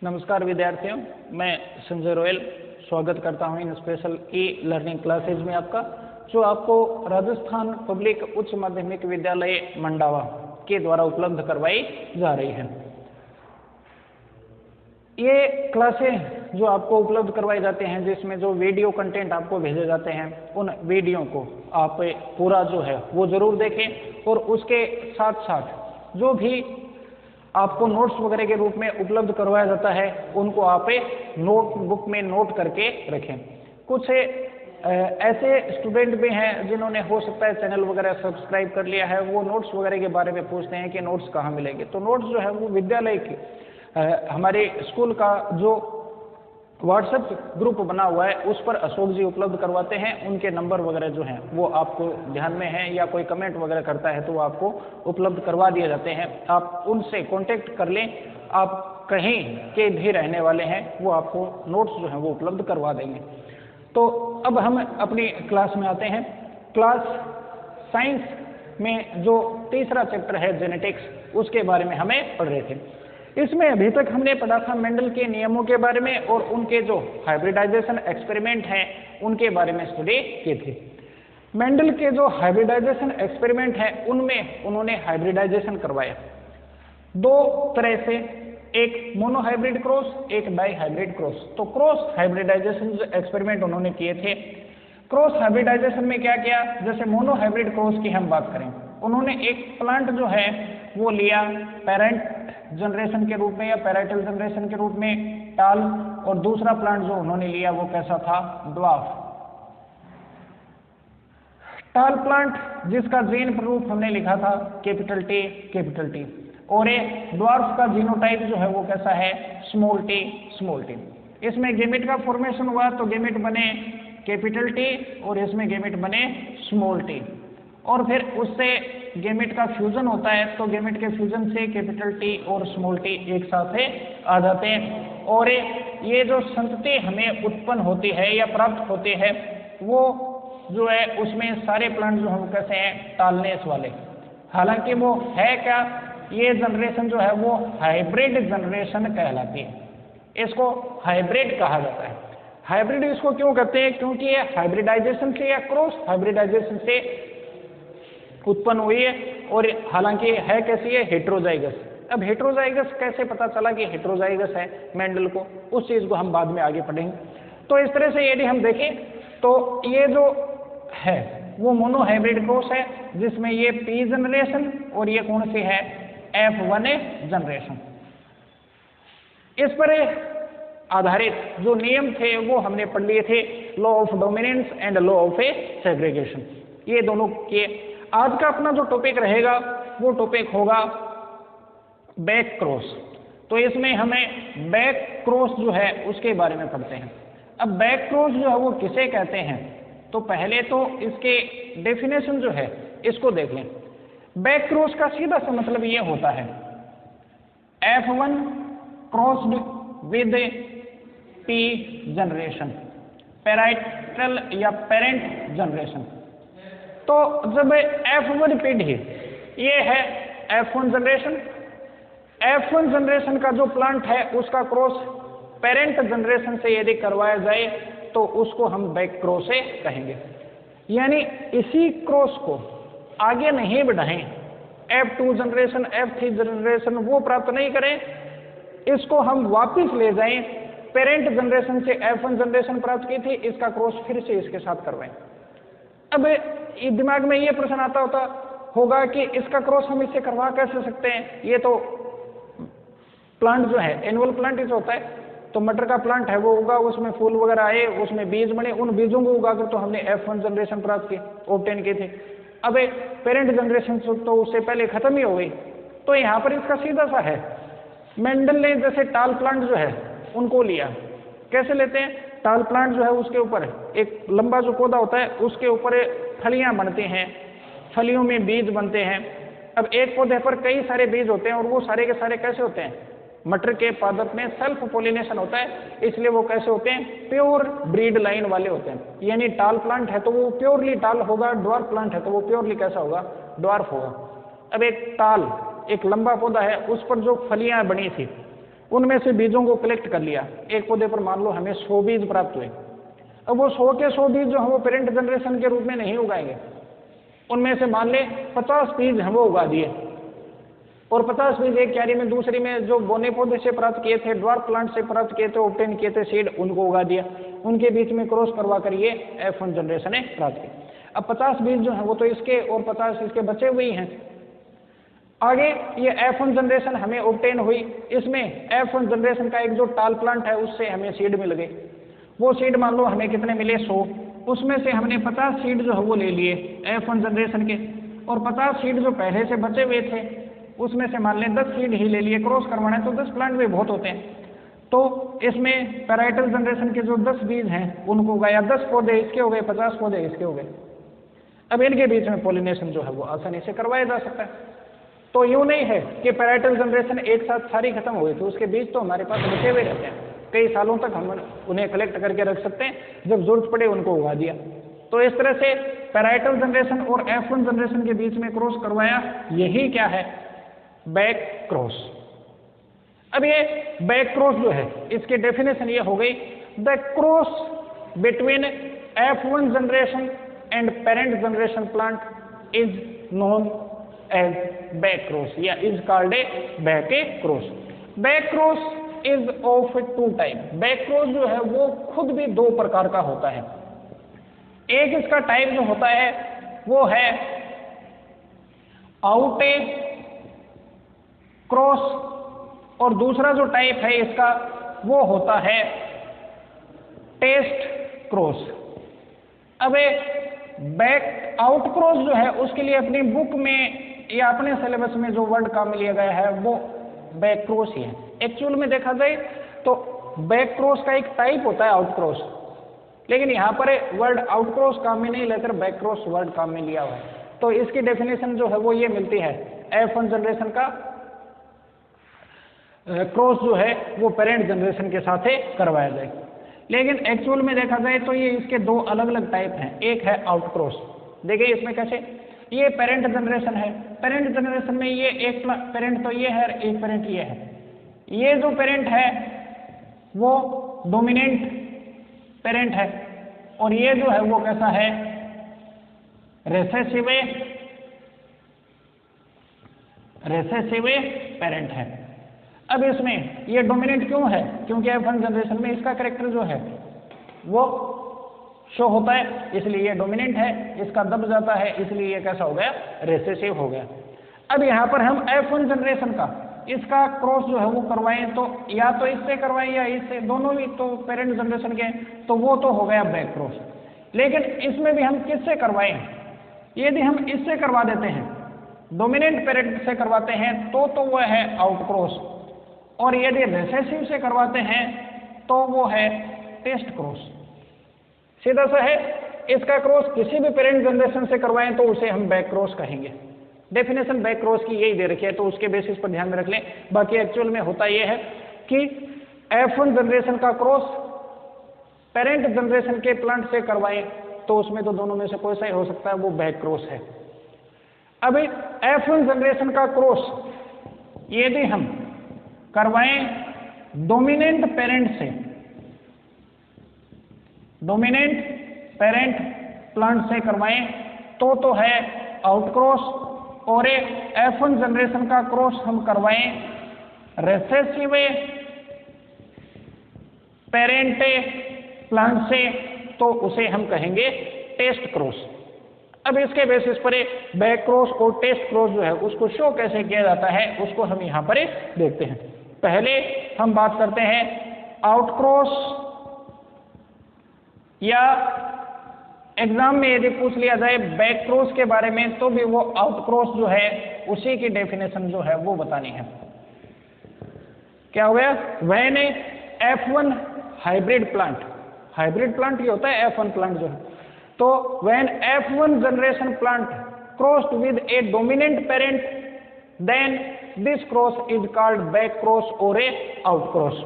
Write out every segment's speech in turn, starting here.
नमस्कार विद्यार्थियों, मैं संजय रोयल स्वागत करता हूं इन स्पेशल ई लर्निंग क्लासेज में आपका, जो आपको राजस्थान पब्लिक उच्च माध्यमिक विद्यालय मंडावा के द्वारा उपलब्ध करवाई जा रही है। ये क्लासें जो आपको उपलब्ध करवाए जाते हैं, जिसमें जो वीडियो कंटेंट आपको भेजे जाते हैं, उन वीडियो को आप पूरा जो है वो जरूर देखें और उसके साथ साथ जो भी आपको नोट्स वगैरह के रूप में उपलब्ध करवाया जाता है उनको आप नोटबुक में नोट करके रखें। कुछ ऐसे स्टूडेंट भी हैं जिन्होंने हो सकता है चैनल वगैरह सब्सक्राइब कर लिया है, वो नोट्स वगैरह के बारे में पूछते हैं कि नोट्स कहाँ मिलेंगे। तो नोट्स जो है वो विद्यालय की हमारे स्कूल का जो व्हाट्सएप ग्रुप बना हुआ है उस पर अशोक जी उपलब्ध करवाते हैं। उनके नंबर वगैरह जो हैं वो आपको ध्यान में है, या कोई कमेंट वगैरह करता है तो वो आपको उपलब्ध करवा दिए जाते हैं। आप उनसे कांटेक्ट कर लें, आप कहीं के भी रहने वाले हैं वो आपको नोट्स जो हैं वो उपलब्ध करवा देंगे। तो अब हम अपनी क्लास में आते हैं। क्लास साइंस में जो तीसरा चैप्टर है जेनेटिक्स, उसके बारे में हमें पढ़ रहे थे। इसमें अभी तक हमने पढ़ा था मेंडल के नियमों के बारे में और उनके जो हाइब्रिडाइजेशन एक्सपेरिमेंट हैं उनके बारे में स्टडी की थी। मेंडल के जो हाइब्रिडाइजेशन एक्सपेरिमेंट हैं उनमें उन्होंने हाइब्रिडाइजेशन करवाया दो तरह से, एक मोनोहाइब्रिड क्रॉस, एक डाई हाइब्रिड क्रॉस। तो क्रॉस हाइब्रिडाइजेशन एक्सपेरिमेंट उन्होंने किए थे। क्रॉस हाइब्रिडाइजेशन में क्या किया, जैसे मोनोहाइब्रिड क्रॉस की हम बात करें, उन्होंने एक प्लांट जो है वो लिया पेरेंट जनरेशन के रूप में या पैरेटल जनरेशन के रूप में टाल, और दूसरा प्लांट जो उन्होंने लिया वो कैसा था, ड्वार्फ। टाल प्लांट जिसका जीन रूप हमने लिखा था कैपिटल टी, और ये ड्वार्फ का जीनोटाइप जो है वो कैसा है, स्मॉल टी। इसमें गेमेट का फॉर्मेशन हुआ तो गेमेट बने कैपिटल टी और इसमें गेमेट बने स्मॉल टी, और फिर उससे गेमेट का फ्यूजन होता है तो गेमेट के फ्यूजन से कैपिटल टी और स्मॉल टी एक साथ आ जाते हैं, और ये जो संतति हमें उत्पन्न होती है या प्राप्त होती है वो जो है उसमें सारे प्लांट जो हम कैसे हैं, टालनेस वाले। हालांकि वो है क्या, ये जनरेशन जो है वो हाइब्रिड जनरेशन कहलाती है, इसको हाइब्रिड कहा जाता है। हाइब्रिड इसको क्यों कहते हैं, क्योंकि ये हाइब्रिडाइजेशन से या क्रॉस हाइब्रिडाइजेशन से उत्पन्न हुई है, और हालांकि है कैसी है, हेट्रोजाइगस। अब हेट्रोजाइगस कैसे पता चला कि हेट्रोजाइगस है मेंडल को, उस चीज को हम बाद में आगे पढ़ेंगे। तो इस तरह से यदि हम देखें तो ये जो है वो मोनोहाइब्रिड क्रॉस है, जिसमें ये पी जनरेशन और ये कौन सी है, F1 जनरेशन। इस पर आधारित जो नियम थे वो हमने पढ़ लिए थे, law of dominance and law of segregation, ये दोनों के। आज का अपना जो टॉपिक रहेगा वो टॉपिक होगा बैक क्रॉस। तो इसमें हमें बैक क्रॉस जो है उसके बारे में पढ़ते हैं। अब बैक क्रॉस जो है वो किसे कहते हैं, तो पहले तो इसके डेफिनेशन जो है इसको देख लें। बैक क्रॉस का सीधा सा मतलब ये होता है F1 crossed with P generation, parietal या पेरेंट जनरेशन। तो जब F1 पीढ़ी ये है F1 जनरेशन, F1 जनरेशन का जो प्लांट है उसका क्रॉस पेरेंट जनरेशन से यदि करवाया जाए तो उसको हम बैक क्रॉस से कहेंगे। यानी इसी क्रॉस को आगे नहीं बढ़ाएं, F2 जनरेशन F3 जनरेशन वो प्राप्त नहीं करें, इसको हम वापिस ले जाएं, पेरेंट जनरेशन से F1 जनरेशन प्राप्त की थी, इसका क्रॉस फिर से इसके साथ करवाएं। अब दिमाग में ये प्रश्न आता होगा कि इसका क्रॉस हम इससे करवा कैसे सकते हैं, ये तो प्लांट जो है एनुअल प्लांट ही होता है, तो मटर का प्लांट है वो उगा, उसमें फूल वगैरह आए, उसमें बीज बने, उन बीजों को उगाकर तो हमने F1 जनरेशन प्राप्त की, ऑब्टेन की थी। अब पेरेंट जनरेशन तो उससे पहले खत्म ही हो गई। तो यहाँ पर इसका सीधा सा है, मेंडल ने जैसे टाल प्लांट जो है उनको लिया, कैसे लेते हैं, टाल प्लांट जो है उसके ऊपर एक लंबा जो पौधा होता है उसके ऊपर फलियां बनती हैं, फलियों में बीज बनते हैं। अब एक पौधे पर कई सारे बीज होते हैं और वो सारे के सारे कैसे होते हैं, मटर के पादप में सेल्फ पोलिनेशन होता है, इसलिए वो कैसे होते हैं, प्योर ब्रीड लाइन वाले होते हैं। यानी टाल प्लांट है तो वो प्योरली टाल होगा, ड्वार्फ प्लांट है तो वो प्योरली कैसा होगा, ड्वार्फ होगा। अब एक टाल एक लंबा पौधा है, उस पर जो फलियां बनी थी उनमें से बीजों को कलेक्ट कर लिया। एक पौधे पर मान लो हमें 100 बीज प्राप्त हुए। अब वो 100 के 100 बीज जो हम वो पेरेंट जनरेशन के रूप में नहीं उगाएंगे, उनमें से मान ले 50 बीज हम वो उगा दिए और 50 बीज एक क्यारी में, दूसरी में जो बोने पौधे से प्राप्त किए थे, ड्वार्फ प्लांट से प्राप्त किए थे, ऑब्टेन किए थे सीड, उनको उगा दिया। उनके बीच में क्रॉस करवा कर ये F1 जनरेशन है प्राप्त की। अब 50 बीज जो है वो तो इसके और 50 इसके बचे हुए ही हैं। आगे ये F1 जनरेशन हमें ऑब्टेन हुई, इसमें F1 जनरेशन का एक जो टाल प्लांट है उससे हमें सीड मिल गई। वो सीड मान लो हमें कितने मिले, 100। उसमें से हमने 50 सीड जो है वो ले लिए F1 जनरेशन के, और 50 सीड जो पहले से बचे हुए थे उसमें से मान लें 10 सीड ही ले लिए। क्रॉस करवाना है तो 10 प्लांट भी बहुत होते हैं, तो इसमें पैराइटल जनरेशन के जो 10 बीज हैं उनको उगाया। 10 पौधे इसके हो गए, 50 पौधे इसके हो गए। अब इनके बीच में पॉलिनेशन जो है वो आसानी से करवाया जा सकता है। तो यूं नहीं है कि पैराइटल जनरेशन एक साथ सारी खत्म हो गई, तो उसके बीज तो हमारे पास बचे हुए रहते हैं, कई सालों तक हम उन्हें कलेक्ट करके रख सकते हैं, जब जरूरत पड़े उनको उगा दिया। तो इस तरह से पैराइटल जनरेशन और F1 जनरेशन के बीच में क्रॉस करवाया, यही क्या है, बैक क्रॉस। अब ये बैक क्रॉस जो है इसकी डेफिनेशन ये हो गई, the cross between F1 generation and parent generation plant is known as back cross या is called a back cross. Back cross is of 2 type. Back cross जो है वो खुद भी 2 प्रकार का होता है। एक इसका टाइप जो होता है वो है आउट ए क्रॉस, और दूसरा जो टाइप है इसका वो होता है टेस्ट क्रॉस। अब बैक आउट क्रॉस जो है उसके लिए अपनी बुक में या अपने सिलेबस में जो वर्ड काम लिया गया है वो बैक क्रॉस ही है। एक्चुअल में देखा जाए तो बैक क्रॉस का एक टाइप होता है आउट क्रॉस, लेकिन यहाँ पर वर्ड आउट क्रॉस काम में नहीं लेकर बैक क्रॉस वर्ड काम में लिया हुआ है। तो इसकी डेफिनेशन जो है वो ये मिलती है, F1 जनरेशन का क्रॉस जो है वो पेरेंट जनरेशन के साथ करवाया जाए। लेकिन एक्चुअल में देखा जाए तो ये इसके 2 अलग अलग टाइप हैं। एक है आउट क्रॉस, देखिए इसमें कैसे, ये पेरेंट जनरेशन है। पेरेंट जनरेशन में ये एक पेरेंट तो ये है और एक पेरेंट ये है। ये जो पेरेंट है वो डोमिनेंट पेरेंट है, और ये जो है वो कैसा है, रेसेसिव पेरेंट है। अब इसमें ये डोमिनेंट क्यों है, क्योंकि F1 जनरेशन में इसका कैरेक्टर जो है वो शो होता है, इसलिए ये डोमिनेंट है। इसका दब जाता है, इसलिए ये कैसा हो गया, रेसेसिव हो गया। अब यहाँ पर हम F1 जनरेशन का इसका क्रॉस जो है वो करवाएं तो या तो इससे करवाएं या इससे, दोनों ही तो पेरेंट जनरेशन के, तो वो तो हो गया बैक क्रॉस। लेकिन इसमें भी हम किससे करवाएं, यदि हम इससे करवा देते हैं, डोमिनेंट पेरेंट से करवाते हैं तो वह है आउट क्रॉस, और यदि रेसेसिव से करवाते हैं तो वो है टेस्ट क्रॉस। सीधा सा है, इसका क्रॉस किसी भी पेरेंट जनरेशन से करवाएं तो उसे हम बैक क्रॉस कहेंगे। डेफिनेशन बैक क्रॉस की यही दे रखी है, तो उसके बेसिस पर ध्यान में रख लें। बाकी एक्चुअल में होता यह है कि F1 जनरेशन का क्रॉस पेरेंट जनरेशन के प्लांट से करवाएं तो उसमें तो दोनों में से कोई सा ही हो सकता है, वो बैक क्रॉस है। अब F1 जनरेशन का क्रॉस यदि हम करवाएं डोमिनेंट पेरेंट से, डोमिनेंट पेरेंट प्लांट से करवाएं तो है आउट क्रॉस, और F1 जनरेशन का क्रॉस हम करवाएं रेसेसिव पेरेंट प्लांट से तो उसे हम कहेंगे टेस्ट क्रॉस। अब इसके बेसिस पर बैक क्रॉस और टेस्ट क्रॉस जो है उसको शो कैसे किया जाता है उसको हम यहां पर देखते हैं। पहले हम बात करते हैं आउट क्रॉस, या एग्जाम में यदि पूछ लिया जाए बैक क्रॉस के बारे में तो भी वो आउट क्रॉस जो है उसी की डेफिनेशन जो है वो बतानी है। क्या हो गया, व्हेन F1 हाइब्रिड प्लांट ये होता है F1 प्लांट जो है, तो when F1 generation plant crossed with a dominant parent then this cross is called back cross और ए आउट क्रॉस।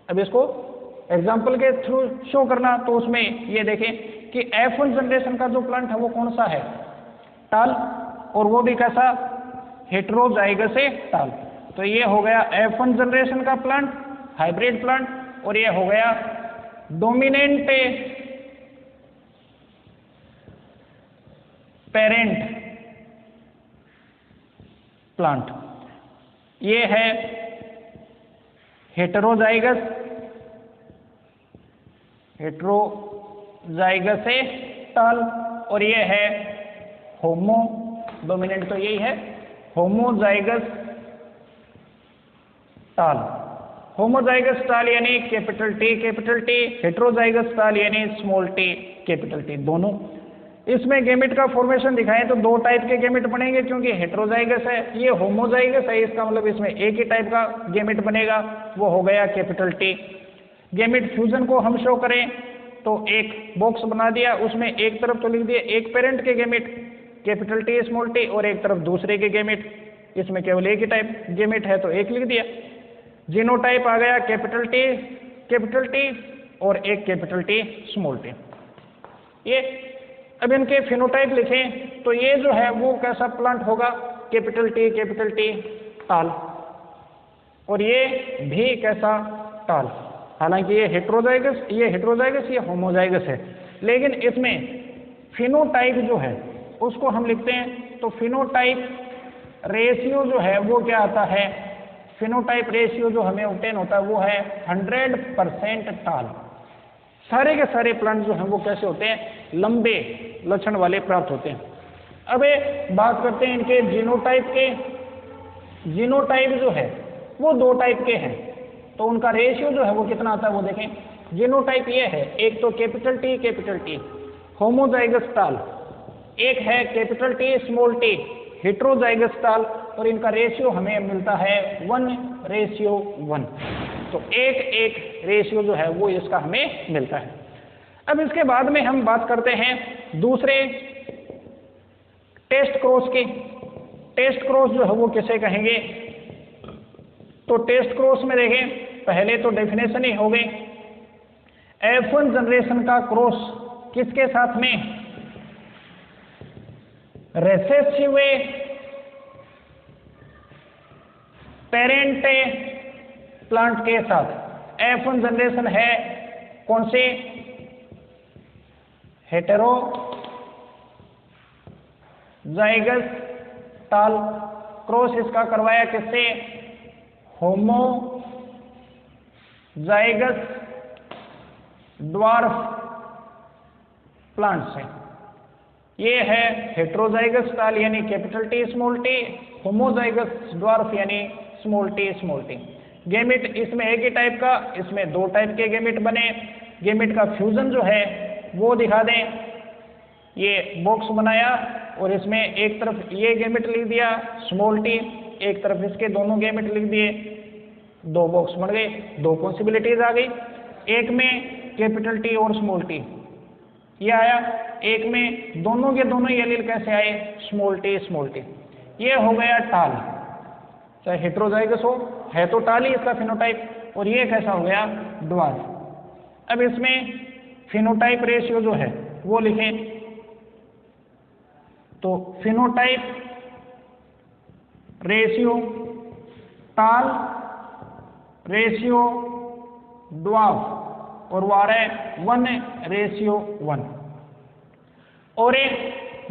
अब इसको एग्जाम्पल के थ्रू शो करना, तो उसमें ये देखें कि F1 जनरेशन का जो प्लांट है वो कौन सा है, टाल, और वो भी कैसा, हेटेरोजाइगस टाल। तो ये हो गया F1 जनरेशन का प्लांट, हाइब्रिड प्लांट, और ये हो गया डोमिनेंट पेरेंट प्लांट। ये है हेटेरोजाइगस टल, और ये है होमो, डोमिनेंट तो यही है, होमोजाइगस टाल। होमोजाइगस टाल यानी कैपिटल टी, हेटेरोजाइगस टाल यानी स्मॉल टी, कैपिटल टी, दोनों। इसमें गैमेट का फॉर्मेशन दिखाएं तो दो टाइप के गैमेट बनेंगे, क्योंकि हेटेरोजाइगस है, ये होमोजाइगस है, इसका मतलब इसमें एक ही टाइप का गैमेट बनेगा, वो हो गया कैपिटल टी। गैमेट फ्यूजन को हम शो करें तो एक बॉक्स बना दिया, उसमें एक तरफ तो लिख दिया एक पेरेंट के gamete capital T small T, और एक तरफ दूसरे के गैमेट, इसमें केवल एक ही टाइप गैमेट है तो एक लिख दिया। जीनोटाइप आ गया कैपिटल टी और एक कैपिटल टी स्मॉल टी। ये अब इनके फिनोटाइप लिखें तो ये जो है वो कैसा प्लांट होगा, कैपिटल टी टाल, और ये भी कैसा टाल। हालांकि ये हेटेरोजाइगस ये होमोजाइगस है, लेकिन इसमें फिनोटाइप जो है उसको हम लिखते हैं तो फिनोटाइप रेशियो जो है वो क्या आता है, फिनोटाइप रेशियो जो हमें ऑब्टेन होता है वो है 100% टाल। सारे के सारे प्लांट जो हैं वो कैसे होते हैं, लंबे लक्षण वाले प्राप्त होते हैं। अब बात करते हैं इनके जीनोटाइप के। जीनोटाइप जो है वो दो टाइप के हैं, तो उनका रेशियो जो है वो कितना आता है वो देखें। जीनोटाइप ये है, एक तो कैपिटल टी होमोजाइगस टाल, एक है capital T small T heterozygous टाल, और इनका रेशियो हमें मिलता है 1:1। तो एक रेशियो जो है वो इसका हमें मिलता है। अब इसके बाद में हम बात करते हैं दूसरे टेस्ट क्रॉस की। टेस्ट क्रॉस जो है वो किसे कहेंगे, तो टेस्ट क्रॉस में देखें पहले तो डेफिनेशन ही हो गई, F1 जनरेशन का क्रॉस किसके साथ में, रेसेसिव पेरेंट प्लांट के साथ। F1 जनरेशन है कौन से, हेटेरोजाइगस टाल, क्रॉस इसका करवाया किससे, होमोजाइगस ड्वार्फ प्लांट से। ये है हेटेरोजाइगस टाल यानी capital T small T, homozygous dwarf यानी स्मॉल टी। गैमेट इसमें एक ही टाइप का, इसमें दो टाइप के गैमेट बने। गैमेट का फ्यूजन जो है वो दिखा दें। ये बॉक्स बनाया और इसमें एक तरफ ये गैमेट लिख दिया स्मॉल टी, एक तरफ इसके दोनों गैमेट लिख दिए, दो बॉक्स बन गए, दो पॉसिबिलिटीज आ गई। एक में कैपिटल टी और स्मॉल टी ये आया, एक में दोनों के दोनों ये एलील कैसे आए, स्मॉल टी। ये हो गया टाल, चाहे हेटेरोजाइगस हो, है तो टाल ही इसका फिनोटाइप, और ये कैसा हो गया, ड्वार्फ। अब इसमें फिनोटाइप रेशियो जो है वो लिखें, तो फिनोटाइप रेशियो टाल रेशियो ड्वार्फ, और वो आ रहा है 1:1। और एक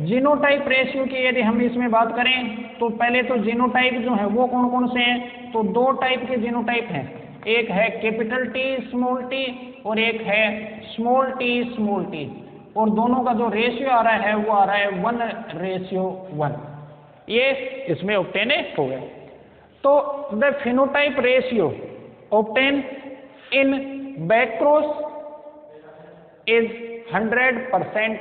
जीनोटाइप रेशियो की यदि हम इसमें बात करें तो पहले तो जीनोटाइप जो है वो कौन कौन से हैं, तो दो टाइप के जीनोटाइप हैं, एक है कैपिटल टी स्मॉल टी और एक है स्मॉल टी, और दोनों का जो रेशियो आ रहा है वो आ रहा है 1:1। ये इसमें ऑब्टेन हो गया। तो the phenotype ratio obtain in back cross is 100%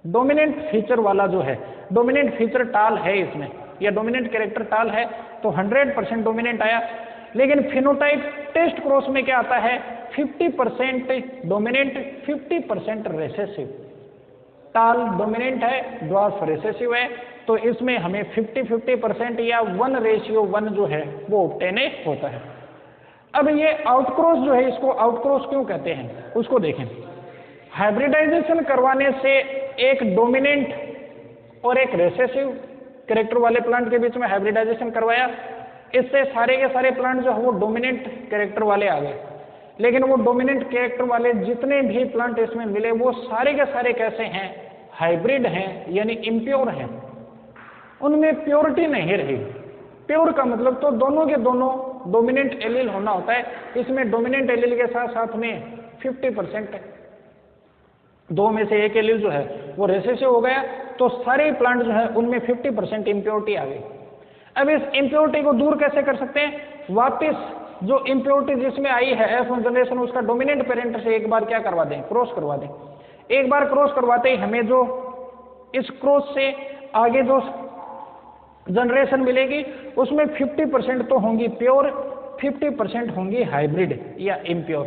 dominant feature वाला जो है, डोमिनेंट फीचर टाल है इसमें, या डोमिनेंट कैरेक्टर टाल है तो 100% डोमिनेंट आया। लेकिन फिनोटाइप टेस्ट क्रॉस में क्या आता है, 50% डोमिनेंट 50% रेसेसिव। टाल डोमिनेंट है, ड्वार्फ रेसेसिव है, तो इसमें हमें 50-50% या 1:1 जो है वो ऑब्टेन होता है। अब ये आउटक्रॉस जो है, इसको आउटक्रॉस क्यों कहते हैं उसको देखें। हाइब्रिडाइजेशन करवाने से एक डोमिनेंट और एक रेसेसिव कैरेक्टर वाले प्लांट के बीच में हाइब्रिडाइजेशन करवाया, इससे सारे के सारे प्लांट जो है वो डोमिनेंट कैरेक्टर वाले आ गए। लेकिन वो डोमिनेंट कैरेक्टर वाले जितने भी प्लांट इसमें मिले वो सारे के सारे कैसे हैं, हाइब्रिड हैं, यानी इम्प्योर हैं, उनमें प्योरिटी नहीं रही। प्योर का मतलब तो दोनों के दोनों डोमिनेंट एलील होना होता है, इसमें डोमिनेंट एलील के साथ साथ में 50% है, दो में से एक एलील जो है वो रेसेसिव हो गया, तो सारे प्लांट जो है उनमें 50% इम्प्योरिटी आ गई। अब इस इम्प्योरिटी को दूर कैसे कर सकते हैं, वापस जो इम्प्योरिटी जिसमें आई है F1 जनरेशन, उसका डोमिनेंट पेरेंट से एक बार क्या करवा दें, क्रॉस करवा दें। एक बार क्रॉस करवाते ही हमें जो इस क्रॉस से आगे जो जनरेशन मिलेगी उसमें 50% तो होंगी प्योर, 50% होंगी हाइब्रिड या इम्प्योर।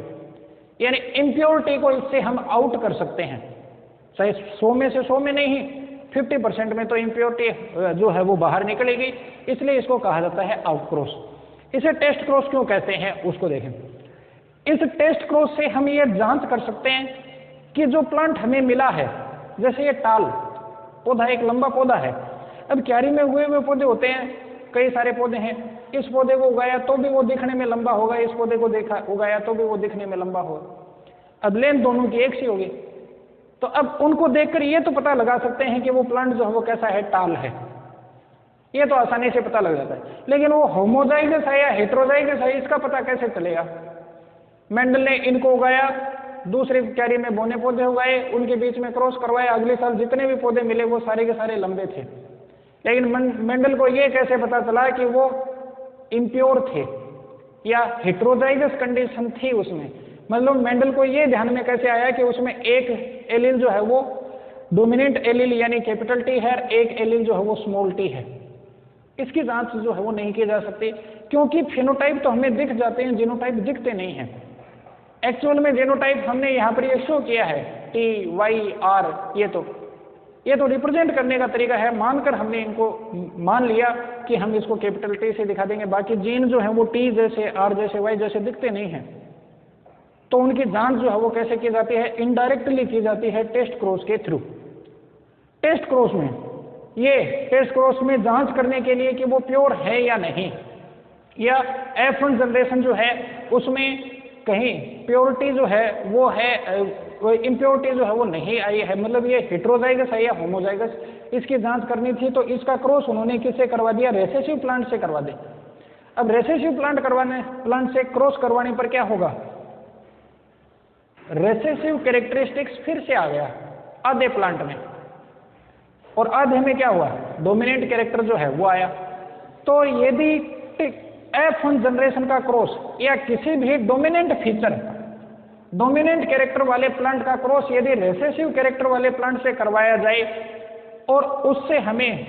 यानी इम्प्योरिटी को इससे हम आउट कर सकते हैं, चाहे 100 में से 100 में नहीं, 50% में तो इम्प्योरिटी जो है वो बाहर निकलेगी, इसलिए इसको कहा जाता है आउट क्रॉस। इसे टेस्ट क्रॉस क्यों कहते हैं उसको देखें। इस टेस्ट क्रॉस से हम ये जांच कर सकते हैं कि जो प्लांट हमें मिला है, जैसे ये टाल पौधा एक लंबा पौधा है, अब क्यारी में उगे हुए पौधे होते हैं, कई सारे पौधे हैं, इस पौधे को उगाया तो भी वो दिखने में लंबा होगा, इस पौधे को उगाया तो भी वो दिखने में लंबा होगा, अब लेंथ दोनों की एक सी होगी। तो अब उनको देखकर ये तो पता लगा सकते हैं कि वो प्लांट जो है वो कैसा है, टाल है, ये तो आसानी से पता लग जाता है। लेकिन वो होमोजाइगस है या हेटेरोजाइगस है, इसका पता कैसे चलेगा। मेंडल ने इनको उगाया, दूसरी क्यारी में बोने पौधे उगाए, उनके बीच में क्रॉस करवाए, अगले साल जितने भी पौधे मिले वो सारे के सारे लंबे थे। लेकिन मेंडल को ये कैसे पता चला कि वो इम्प्योर थे या हेटेरोजाइगस कंडीशन थी उसमें, मतलब मेंडल को ये ध्यान में कैसे आया कि उसमें एक एलील जो है वो डोमिनेंट एलील यानी कैपिटल टी है, एक एलील जो है वो स्मॉल टी है। इसकी जांच जो है वो नहीं की जा सकती, क्योंकि फिनोटाइप तो हमें दिख जाते हैं, जीनोटाइप दिखते नहीं हैं। एक्चुअल में जीनोटाइप हमने यहाँ पर ये शो किया है TYR, ये तो रिप्रेजेंट करने का तरीका है, मानकर हमने इनको मान लिया कि हम इसको कैपिटल टी से दिखा देंगे, बाकी जीन जो है वो T जैसे, R जैसे, Y जैसे दिखते नहीं हैं। तो उनकी जांच जो है वो कैसे की जाती है, इनडायरेक्टली की जाती है टेस्ट क्रॉस के थ्रू। टेस्ट क्रॉस में टेस्ट क्रॉस में जांच करने के लिए कि वो प्योर है या नहीं, या F1 जनरेशन जो है उसमें कहीं प्योरिटी जो है वो है, इम्प्योरिटी जो है वो नहीं आई है, मतलब ये हेटेरोजाइगस है या होमोजाइगस, इसकी जांच करनी थी। तो इसका क्रॉस उन्होंने किससे करवा दिया, रेसेसिव प्लांट से करवा दे। अब रेसेसिव प्लांट से क्रॉस करवाने पर क्या होगा, रेसेसिव कैरेक्टरिस्टिक्स फिर से आ गया आधे प्लांट में, और आधे में क्या हुआ, डोमिनेंट कैरेक्टर जो है वो आया। तो यदि F1 जनरेशन का क्रॉस या किसी भी डोमिनेंट फीचर, डोमिनेंट कैरेक्टर वाले प्लांट का क्रॉस यदि रेसेसिव कैरेक्टर वाले प्लांट से करवाया जाए और उससे हमें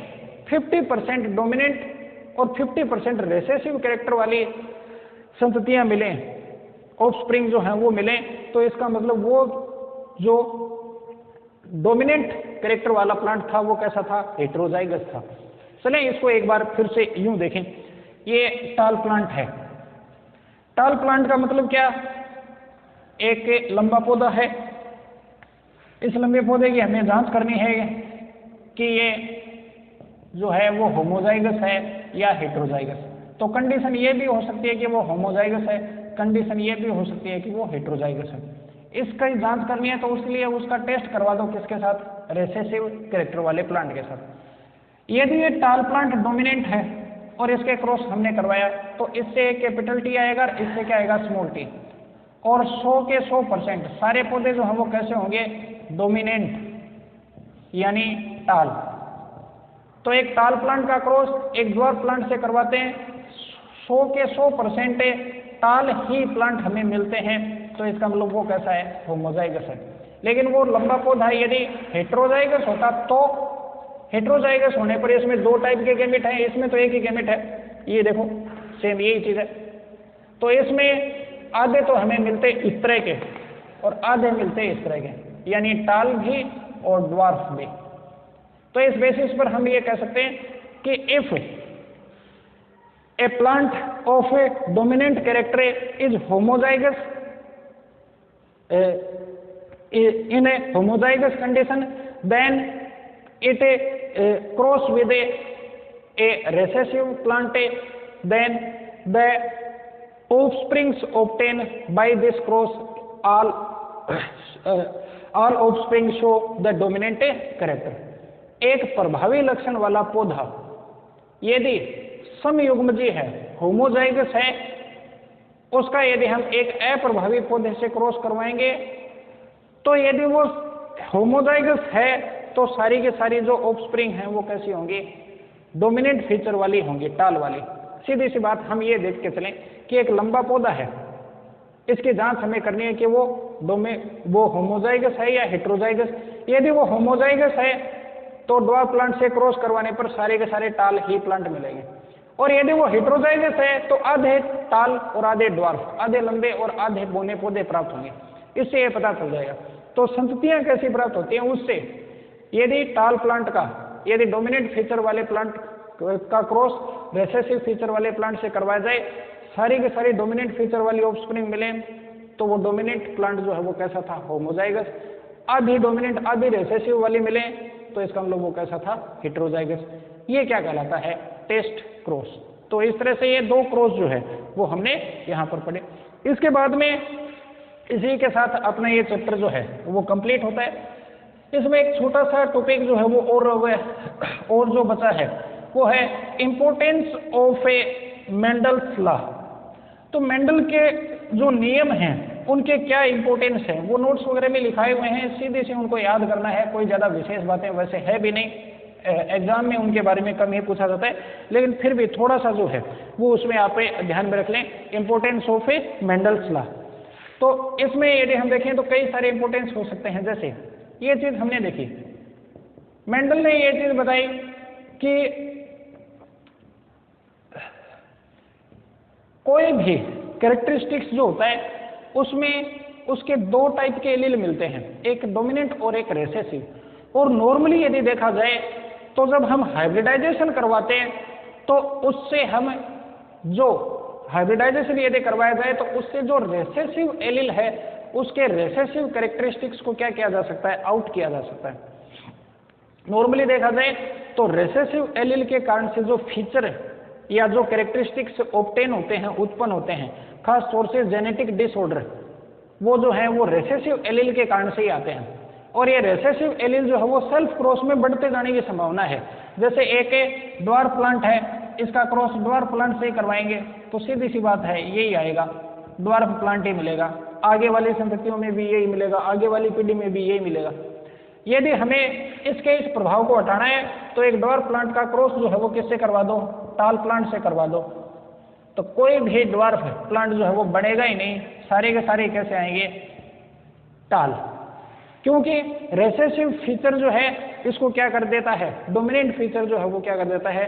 50% डोमिनेंट और 50% रेसेसिव कैरेक्टर वाली संततियां मिलें, ऑफस्प्रिंग जो हैं वो मिलें, तो इसका मतलब वो जो डोमिनेंट कैरेक्टर वाला प्लांट था वो कैसा था, हेटेरोजाइगस था। चलें इसको एक बार फिर से यूं देखें, ये टाल प्लांट है। टाल प्लांट का मतलब क्या, एक लंबा पौधा है, इस लंबे पौधे की हमें जांच करनी है कि ये जो है वो होमोजाइगस है या हेटेरोजाइगस। तो कंडीशन ये भी हो सकती है कि वो होमोजाइगस है, कंडीशन ये भी हो सकती है कि वो हेटेरोजाइगस है। इसका जांच करनी है तो उसके लिए उसका टेस्ट करवा दो, किसके साथ, रेसेसिव कैरेक्टर वाले प्लांट के साथ। यदि ये टाल प्लांट डोमिनेंट है और इसके क्रॉस हमने करवाया तो इससे कैपिटल टी आएगा, इससे क्या आएगा, स्मॉल टी। और 100 के 100% सारे पौधे जो हैं वो कैसे होंगे, डोमिनेंट यानी टाल। तो एक टाल प्लांट का क्रॉस एक ड्वार्फ प्लांट से करवाते हैं, 100 के 100% टाल ही प्लांट हमें मिलते हैं, तो इसका मतलब वो कैसा है, होमोजाइगस है। लेकिन वो लंबा पौधा यदि हेटेरोजाइगस होता तो हेटेरोजाइगस होने पर इसमें 2 टाइप के गैमेट हैं, इसमें तो एक ही गैमेट है, ये देखो सेम यही चीज है। तो इसमें आधे तो हमें मिलते इस तरह के और आधे मिलते इस तरह के, यानी टाल भी और ड्वार्फ भी। तो इस बेसिस पर हम ये कह सकते हैं कि if A plant of A dominant character is homozygous in a homozygous condition, then it cross with a a recessive plant, then the offsprings obtained by this cross all offspring show the dominant character। एक प्रभावी लक्षण वाला पौधा यदि समयुग्मजी है, homozygous है, उसका यदि हम एक अप्रभावी पौधे से क्रॉस करवाएंगे तो यदि वो होमोजाइगस है तो सारी के सारी जो ऑफस्प्रिंग हैं वो कैसी होंगी, डोमिनेंट फीचर वाली होंगी, टाल वाली। सीधी सी बात हम ये देख के चलें कि एक लंबा पौधा है, इसकी जांच हमें करनी है कि वो होमोजाइगस है या हेट्रोजाइगस। यदि वो होमोजाइगस है तो ड्वार्फ प्लांट से क्रॉस करवाने पर सारे के सारे टाल ही प्लांट मिलेंगे, और यदि वो हेट्रोजाइगस है तो आधे टाल और आधे ड्वार्फ, आधे लंबे और आधे बोने पौधे प्राप्त होंगे। इससे ये पता चल जाएगा। तो संततियां कैसी प्राप्त होती हैं उससे, यदि टाल प्लांट का यदि डोमिनेंट फीचर वाले प्लांट का क्रॉस रेसेसिव फीचर वाले प्लांट से करवाया जाए, सारी के सारी डोमिनेंट फीचर वाली ऑफस्प्रिंग मिले तो वो डोमिनेंट प्लांट जो है वो कैसा था, होमोजाइगस। आधी डोमिनेंट आधी रेसेसिव वाली मिले तो इसका मतलब वो कैसा था, हेट्रोजाइगस। ये क्या कहलाता है, टेस्ट क्रॉस। तो इस तरह से ये दो क्रॉस जो है वो हमने यहाँ पर पढ़े। इसके बाद में इसी के साथ अपना ये चैप्टर जो है वो कंप्लीट होता है। इसमें एक छोटा सा टॉपिक जो है वो और जो बचा है वो है importance of A Mendel's law. तो मेंडल के जो नियम हैं उनके क्या इंपॉर्टेंस है वो नोट्स वगैरह में लिखाए हुए हैं, सीधे से उनको याद करना है। कोई ज़्यादा विशेष बातें वैसे है भी नहीं, एग्जाम में उनके बारे में कम ही पूछा जाता है, लेकिन फिर भी थोड़ा सा जो है वो उसमें आप ध्यान में रख लें, importance of A Mendel's law. तो इसमें यदि हम देखें तो कई सारे इंपॉर्टेंस हो सकते हैं। जैसे ये चीज़ हमने देखी, मेंडल ने ये चीज़ बताई कि कोई भी कैरेक्टरिस्टिक्स जो होता है उसमें उसके दो टाइप के एलील मिलते हैं, एक डोमिनेंट और एक रेसेसिव। और नॉर्मली यदि देखा जाए तो जब हम हाइब्रिडाइजेशन करवाते हैं तो उससे हम जो हाइब्रिडाइजेशन यदि करवाया जाए तो उससे जो रेसेसिव एलील है उसके रेसेसिव कैरेक्टरिस्टिक्स को क्या किया जा सकता है, आउट किया जा सकता है। नॉर्मली देखा जाए तो रेसेसिव एलील के कारण से जो फीचर या जो कैरेक्टरिस्टिक्स ऑब्टेन होते हैं, उत्पन्न होते हैं, खास तौर से जेनेटिक डिसऑर्डर, वो जो है वो रेसेसिव एलील के कारण से ही आते हैं। और ये रेसेसिव एलील जो है वो सेल्फ क्रॉस में बढ़ते जाने की संभावना है। जैसे एक ड्वार्फ प्लांट है, इसका क्रॉस ड्वार्फ प्लांट से ही करवाएंगे तो सीधी सी बात है यही आएगा, ड्वार्फ प्लांट ही मिलेगा। आगे वाली संततियों में भी यही मिलेगा, आगे वाली पीढ़ी में भी यही मिलेगा। यदि हमें इसके इस प्रभाव को हटाना है तो एक ड्वार्फ प्लांट का क्रॉस जो है वो किससे करवा दो, टाल प्लांट से करवा दो, तो कोई भी ड्वार्फ प्लांट जो है वो बढ़ेगा ही नहीं, सारे के सारे कैसे आएंगे, टाल। क्योंकि रेसेसिव फीचर जो है इसको क्या कर देता है, डोमिनेंट फीचर जो है वो क्या कर देता है,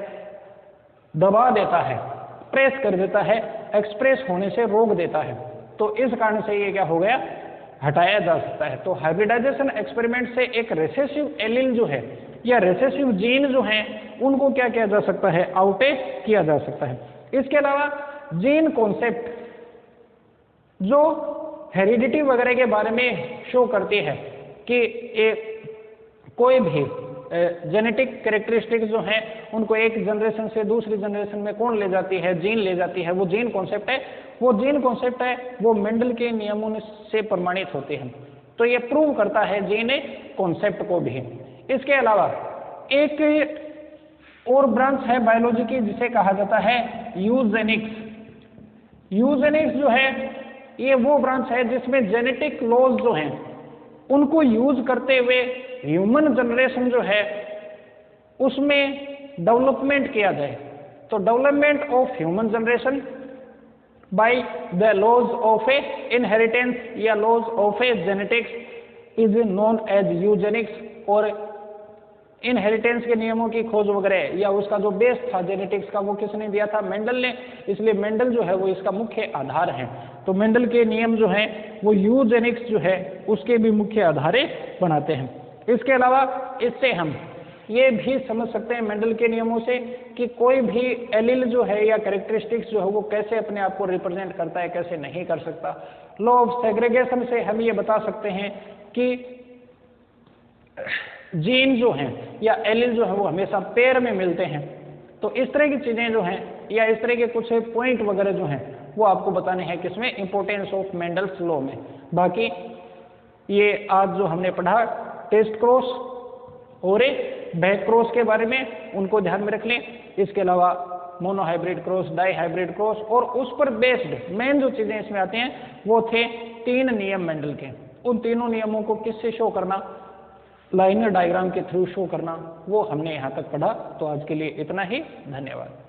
दबा देता है, प्रेस कर देता है, एक्सप्रेस होने से रोक देता है। तो इस कारण से ये क्या हो गया, हटाया जा सकता है। तो हाइब्रिडाइजेशन एक्सपेरिमेंट से एक रेसेसिव एलील जो है या रेसेसिव जीन जो है उनको क्या किया जा सकता है, आउटे किया जा सकता है। इसके अलावा जीन कॉन्सेप्ट जो हेरिडिटी वगैरह के बारे में शो करती है कि कोई भी जेनेटिक कैरेक्टरिस्टिक्स जो हैं उनको एक जनरेशन से दूसरी जनरेशन में कौन ले जाती है, जीन ले जाती है, वो जीन कॉन्सेप्ट है। वो जीन कॉन्सेप्ट है वो मेंडल के नियमों से प्रमाणित होते हैं। तो ये प्रूव करता है जीन कॉन्सेप्ट को भी। इसके अलावा एक और ब्रांच है बायोलॉजी की जिसे कहा जाता है यूजेनिक्स। यूजेनिक्स जो है ये वो ब्रांच है जिसमें जेनेटिक लॉज जो हैं उनको यूज करते हुए ह्यूमन जनरेशन जो है उसमें डेवलपमेंट किया जाए। तो development of human generation by the laws of a inheritance या laws of a genetics is known as eugenics. और इनहेरिटेंस के नियमों की खोज वगैरह या उसका जो बेस था जेनेटिक्स का वो किसने दिया था, मेंडल ने। इसलिए मेंडल जो है वो इसका मुख्य आधार है। तो मेंडल के नियम जो हैं वो यूजेनिक्स जो है उसके भी मुख्य आधारे बनाते हैं। इसके अलावा इससे हम ये भी समझ सकते हैं मेंडल के नियमों से कि कोई भी एलील जो है या कैरेक्टरिस्टिक्स जो है वो कैसे अपने आप को रिप्रेजेंट करता है, कैसे नहीं कर सकता। लॉ ऑफ सेग्रीगेशन से हम ये बता सकते हैं कि जीन जो हैं या एलील जो है वो हमेशा पेयर में मिलते हैं। तो इस तरह की चीजें जो हैं या इस तरह के कुछ पॉइंट वगैरह जो हैं वो आपको बताने हैं किसमें, इंपॉर्टेंस ऑफ मेंडल्स लॉ में। बाकी ये आज जो हमने पढ़ा टेस्ट क्रॉस और बैक क्रॉस के बारे में, उनको ध्यान में रख लें। इसके अलावा monohybrid cross, dihybrid cross और उस पर बेस्ड मेन जो चीजें इसमें आती हैं वो थे 3 नियम मेंडल के। उन तीनों नियमों को किससे शो करना, लाइनर डायग्राम के थ्रू शो करना, वो हमने यहाँ तक पढ़ा। तो आज के लिए इतना ही, धन्यवाद।